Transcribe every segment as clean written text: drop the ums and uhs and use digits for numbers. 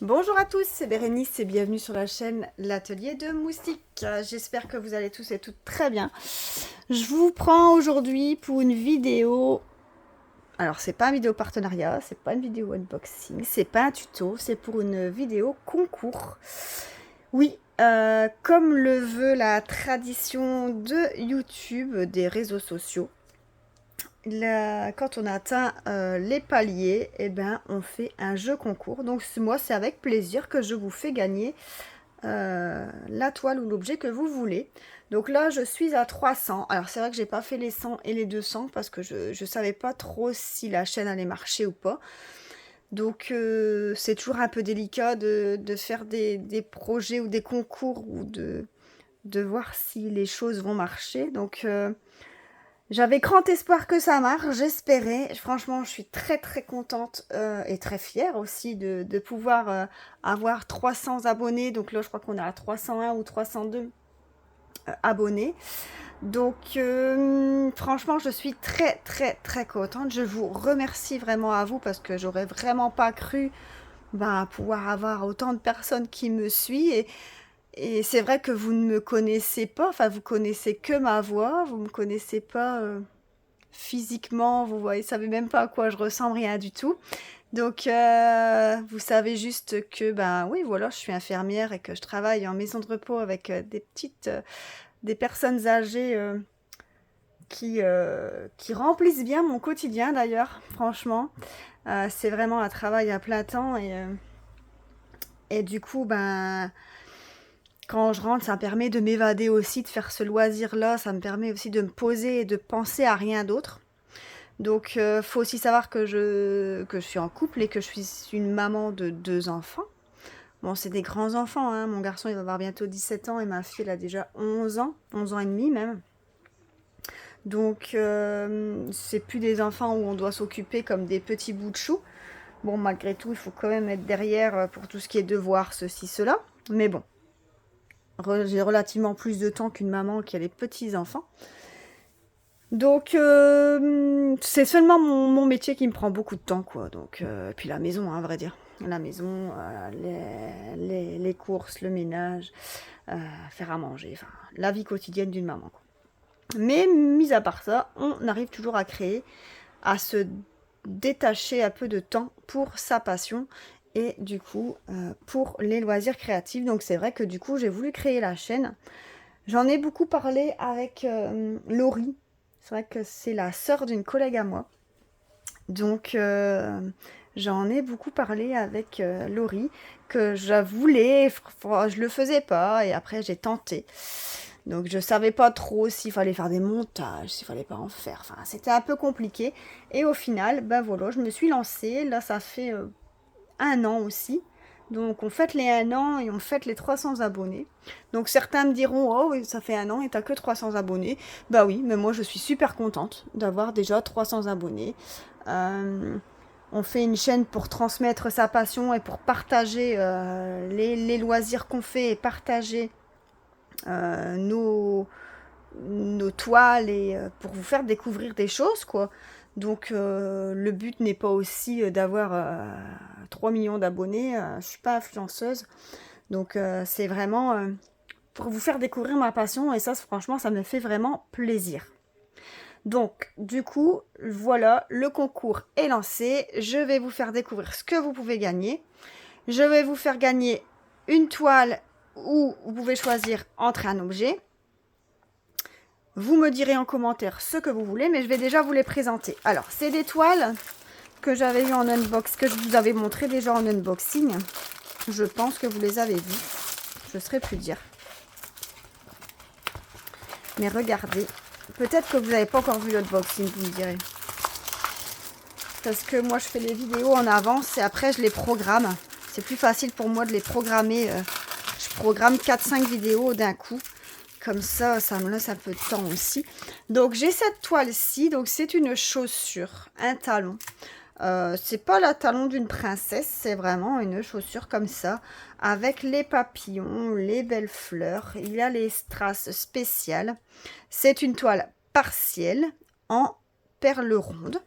Bonjour à tous, c'est Bérénice et bienvenue sur la chaîne L'Atelier de Moustique. J'espère que vous allez tous et toutes très bien. Je vous prends aujourd'hui pour une vidéo. Alors, c'est pas une vidéo partenariat, c'est pas une vidéo unboxing, c'est pas un tuto, c'est pour une vidéo concours. Oui, comme le veut la tradition de YouTube, des réseaux sociaux. Quand on atteint les paliers, eh ben, on fait un jeu concours. Donc moi, c'est avec plaisir que je vous fais gagner la toile ou l'objet que vous voulez. Donc là, je suis à 300. Alors c'est vrai que j'ai pas fait les 100 et les 200 parce que je savais pas trop si la chaîne allait marcher ou pas. Donc c'est toujours un peu délicat de faire des projets ou des concours ou de voir si les choses vont marcher. Donc j'avais grand espoir que ça marche, j'espérais. Franchement, je suis très très contente et très fière aussi de pouvoir avoir 300 abonnés. Donc là, je crois qu'on est à 301 ou 302 abonnés. Donc franchement, je suis très très très contente. Je vous remercie vraiment à vous parce que j'aurais vraiment pas cru pouvoir avoir autant de personnes qui me suivent. Et c'est vrai que vous ne me connaissez pas, enfin vous connaissez que ma voix, vous me connaissez pas physiquement, vous voyez, savez même pas à quoi je ressemble, rien du tout. Donc, vous savez juste que, oui, voilà, je suis infirmière et que je travaille en maison de repos avec des personnes âgées qui remplissent bien mon quotidien d'ailleurs, franchement. C'est vraiment un travail à plein temps et du coup, quand je rentre, ça me permet de m'évader aussi, de faire ce loisir-là, ça me permet aussi de me poser et de penser à rien d'autre. Donc, faut aussi savoir que je suis en couple et que je suis une maman de 2 enfants. Bon, c'est des grands enfants, hein. Mon garçon, il va avoir bientôt 17 ans et ma fille, elle a déjà 11 ans et demi même. Donc, c'est plus des enfants où on doit s'occuper comme des petits bouts de chou. Bon, malgré tout, il faut quand même être derrière pour tout ce qui est devoir, ceci, cela. Mais bon, j'ai relativement plus de temps qu'une maman qui a des petits enfants. Donc, c'est seulement mon métier qui me prend beaucoup de temps, quoi. Donc, et puis la maison, hein, à vrai dire. La maison, les courses, le ménage, faire à manger, enfin, la vie quotidienne d'une maman, quoi. Mais, mis à part ça, on arrive toujours à créer, à se détacher un peu de temps pour sa passion et du coup, pour les loisirs créatifs. Donc, c'est vrai que du coup, j'ai voulu créer la chaîne. J'en ai beaucoup parlé avec Laurie. C'est vrai que c'est la sœur d'une collègue à moi. Donc, j'en ai beaucoup parlé avec Laurie, que je voulais, je le faisais pas, et après j'ai tenté. Donc, je savais pas trop s'il fallait faire des montages, s'il fallait pas en faire. Enfin, c'était un peu compliqué. Et au final, voilà, je me suis lancée. Là, ça fait 1 an aussi. Donc on fête les 1 an et on fête les 300 abonnés. Donc certains me diront, oh oui, ça fait 1 an et t'as que 300 abonnés. Bah oui, mais moi je suis super contente d'avoir déjà 300 abonnés. Euh, on fait une chaîne pour transmettre sa passion et pour partager les loisirs qu'on fait et partager euh, nos, nos toiles et pour vous faire découvrir des choses, quoi. Donc le but n'est pas aussi d'avoir 3 millions d'abonnés. Je suis pas influenceuse. Donc c'est vraiment pour vous faire découvrir ma passion et ça franchement ça me fait vraiment plaisir. Donc du coup voilà, le concours est lancé. Je vais vous faire découvrir ce que vous pouvez gagner. Je vais vous faire gagner une toile où vous pouvez choisir entre un objet. Vous me direz en commentaire ce que vous voulez, mais je vais déjà vous les présenter. Alors, c'est des toiles que j'avais eu en unbox, que je vous avais montré déjà en unboxing. Je pense que vous les avez vues. Je ne saurais plus dire. Mais regardez. Peut-être que vous n'avez pas encore vu l'unboxing, vous me direz. Parce que moi, je fais les vidéos en avance et après, je les programme. C'est plus facile pour moi de les programmer. Je programme 4-5 vidéos d'un coup. Comme ça me laisse un peu de temps aussi. Donc, j'ai cette toile-ci. Donc, c'est une chaussure, un talon. C'est pas le talon d'une princesse, c'est vraiment une chaussure comme ça, avec les papillons, les belles fleurs. Il y a les strass spéciales. C'est une toile partielle en perles rondes.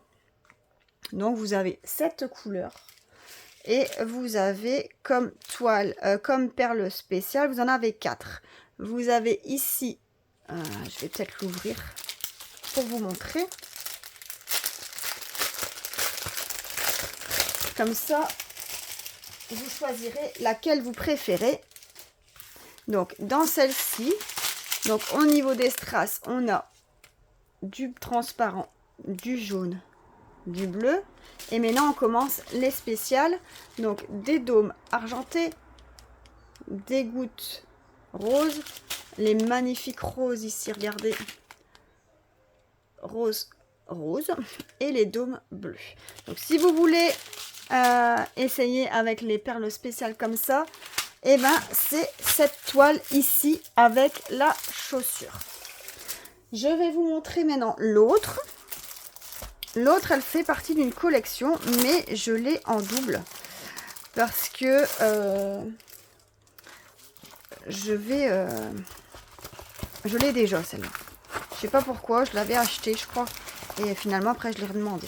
Donc, vous avez cette couleur Et vous avez comme toile, comme perle spéciale, vous en avez 4. Vous avez ici, je vais peut-être l'ouvrir pour vous montrer. Comme ça, vous choisirez laquelle vous préférez. Donc, dans celle-ci, donc au niveau des strass, on a du transparent, du jaune, du bleu. Et maintenant, on commence les spéciales. Donc, des dômes argentés, des gouttes roses, les magnifiques roses ici, regardez. Rose, rose, et les dômes bleus. Donc, si vous voulez essayer avec les perles spéciales comme ça, et ben c'est cette toile ici avec la chaussure. Je vais vous montrer maintenant l'autre. L'autre, elle fait partie d'une collection, mais je l'ai en double parce que je l'ai déjà celle-là. Je sais pas pourquoi, je l'avais acheté, je crois, et finalement après je l'ai redemandé.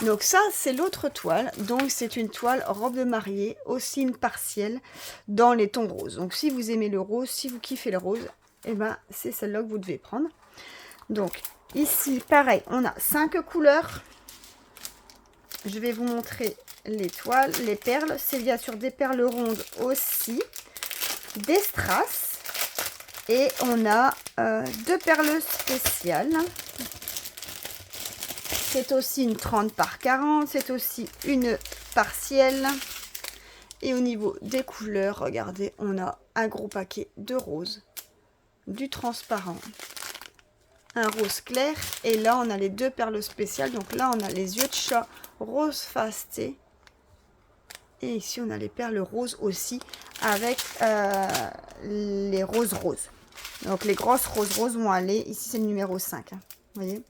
Donc ça, c'est l'autre toile. Donc c'est une toile robe de mariée, aussi une partielle dans les tons roses. Donc si vous aimez le rose, si vous kiffez le rose, et ben c'est celle-là que vous devez prendre. Donc ici, pareil, on a 5 couleurs. Je vais vous montrer les toiles, les perles. C'est bien sûr des perles rondes aussi, des strass. Et on a 2 perles spéciales. C'est aussi une 30 par 40. C'est aussi une partielle. Et au niveau des couleurs, regardez, on a un gros paquet de roses, du transparent, un rose clair. Et là, on a les 2 perles spéciales. Donc là, on a les yeux de chat rose fasté. Et ici, on a les perles roses aussi avec les roses roses. Donc, les grosses roses vont aller. Ici, c'est le numéro 5. Hein, vous voyez.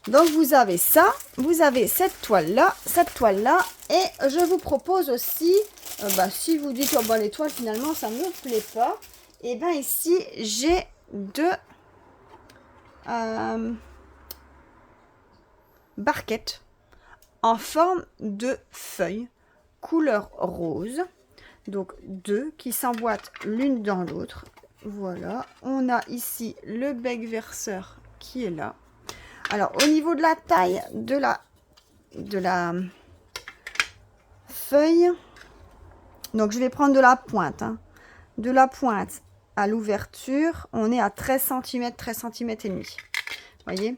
Donc, vous avez ça. Vous avez cette toile-là. Et je vous propose aussi, si vous dites, oh, les toiles, finalement, ça ne me plaît pas. Et bien, ici, j'ai 2 barquettes en forme de feuilles, couleur rose. Donc 2 qui s'emboîtent l'une dans l'autre. Voilà, on a ici le bec verseur qui est là. Alors au niveau de la taille de la feuille, donc je vais prendre de la pointe. Hein. De la pointe à l'ouverture, on est à 13 cm, 13 cm et demi. Voyez?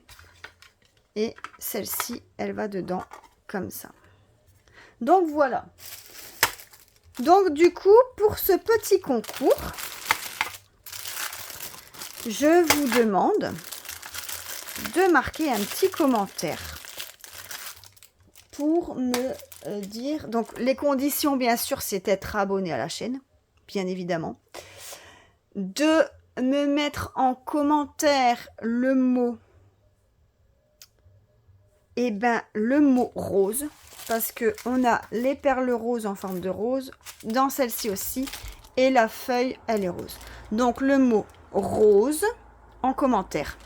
Et celle-ci, elle va dedans comme ça. Donc voilà. Donc du coup, pour ce petit concours, je vous demande de marquer un petit commentaire pour me dire... Donc les conditions, bien sûr, c'est d'être abonné à la chaîne, bien évidemment. De me mettre en commentaire le mot... le mot rose, parce que on a les perles roses en forme de rose, dans celle-ci aussi, et la feuille, elle est rose. Donc le mot rose en commentaire.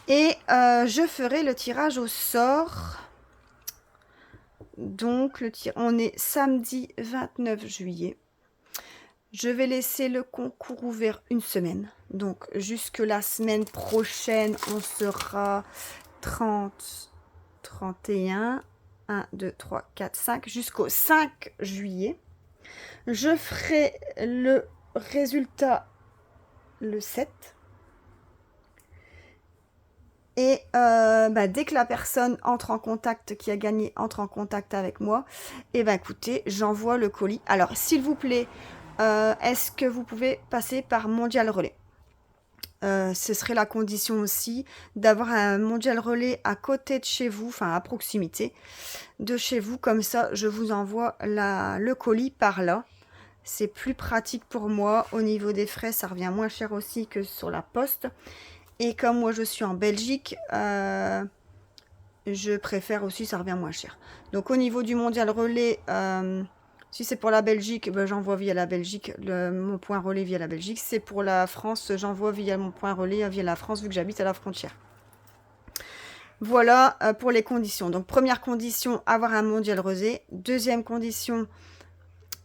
Et je ferai le tirage au sort. Donc on est samedi 29 juillet. Je vais laisser le concours ouvert une semaine. Donc jusque la semaine prochaine, on sera 30, 31, 1, 2, 3, 4, 5, jusqu'au 5 juillet. Je ferai le résultat le 7. Et dès que la personne entre en contact, qui a gagné, entre en contact avec moi, et écoutez, j'envoie le colis. Alors, s'il vous plaît, est-ce que vous pouvez passer par Mondial Relais? Ce serait la condition aussi d'avoir un Mondial Relais à côté de chez vous, enfin à proximité de chez vous. Comme ça, je vous envoie le colis par là. C'est plus pratique pour moi. Au niveau des frais, ça revient moins cher aussi que sur la poste. Et comme moi, je suis en Belgique, je préfère aussi, ça revient moins cher. Donc, au niveau du Mondial Relais... si c'est pour la Belgique, j'envoie via la Belgique, mon point relais via la Belgique. C'est pour la France, j'envoie via mon point relais via la France, vu que j'habite à la frontière. Voilà pour les conditions. Donc, première condition, avoir un mondial rosé. Deuxième condition,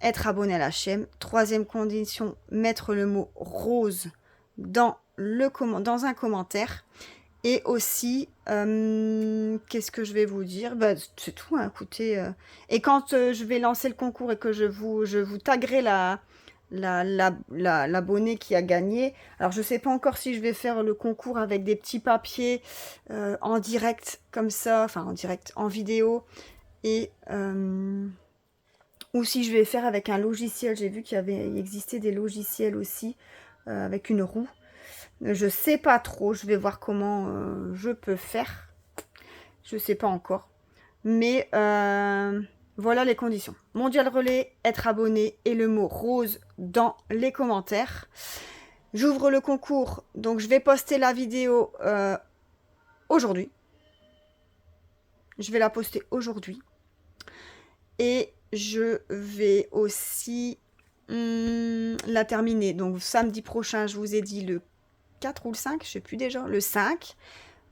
être abonné à la chaîne. Troisième condition, mettre le mot rose dans un commentaire. Et aussi, qu'est-ce que je vais vous dire? Bah, c'est tout, hein, écoutez. Et quand je vais lancer le concours et que je vous taguerai l'abonné qui a gagné. Alors, je ne sais pas encore si je vais faire le concours avec des petits papiers en direct, comme ça. Enfin, en direct, en vidéo. Et... ou si je vais faire avec un logiciel. J'ai vu il existait des logiciels aussi avec une roue. Je sais pas trop. Je vais voir comment je peux faire. Je sais pas encore. Mais voilà les conditions. Mondial Relais, être abonné et le mot rose dans les commentaires. J'ouvre le concours. Donc je vais poster la vidéo aujourd'hui. Je vais la poster aujourd'hui. Et je vais aussi la terminer. Donc samedi prochain, je vous ai dit le 4 ou le 5, je sais plus déjà, le 5.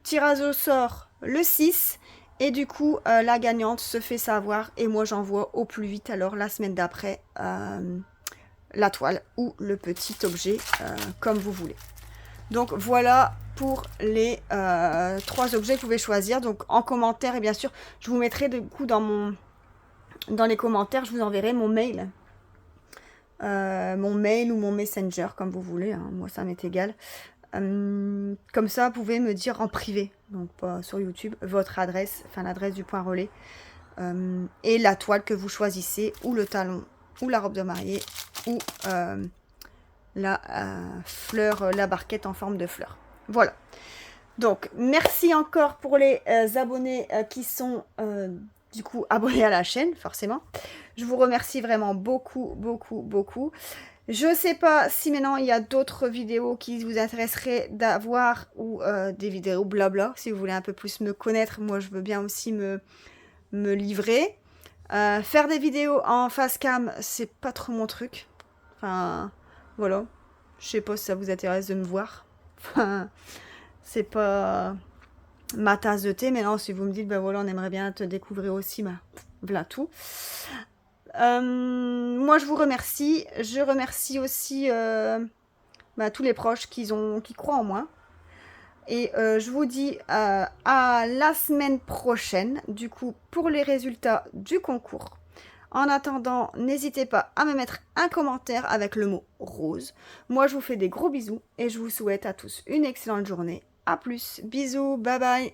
Tirage au sort le 6. Et du coup, la gagnante se fait savoir et moi j'envoie au plus vite alors la semaine d'après la toile ou le petit objet comme vous voulez. Donc voilà pour les 3 objets que vous pouvez choisir. Donc en commentaire et bien sûr, je vous mettrai du coup dans les commentaires, je vous enverrai mon mail. Mon mail ou mon messenger, comme vous voulez. Hein. Moi, ça m'est égal. Comme ça, vous pouvez me dire en privé, donc pas sur YouTube, votre adresse, enfin l'adresse du point relais. Et la toile que vous choisissez, ou le talon, ou la robe de mariée, ou la fleur, la barquette en forme de fleur. Voilà. Donc, merci encore pour les abonnés qui sont du coup abonnés à la chaîne, forcément. Je vous remercie vraiment beaucoup, beaucoup, beaucoup. Je ne sais pas si maintenant il y a d'autres vidéos qui vous intéresseraient d'avoir ou des vidéos blabla. Si vous voulez un peu plus me connaître, moi je veux bien aussi me livrer. Faire des vidéos en face cam, c'est pas trop mon truc. Enfin, voilà. Je sais pas si ça vous intéresse de me voir. Enfin, c'est pas ma tasse de thé, mais non, si vous me dites, ben voilà, on aimerait bien te découvrir aussi, ben voilà tout. Moi, je vous remercie. Je remercie aussi tous les proches qui croient en moi. Et je vous dis à la semaine prochaine, du coup, pour les résultats du concours. En attendant, n'hésitez pas à me mettre un commentaire avec le mot rose. Moi, je vous fais des gros bisous et je vous souhaite à tous une excellente journée. A plus, bisous, bye bye.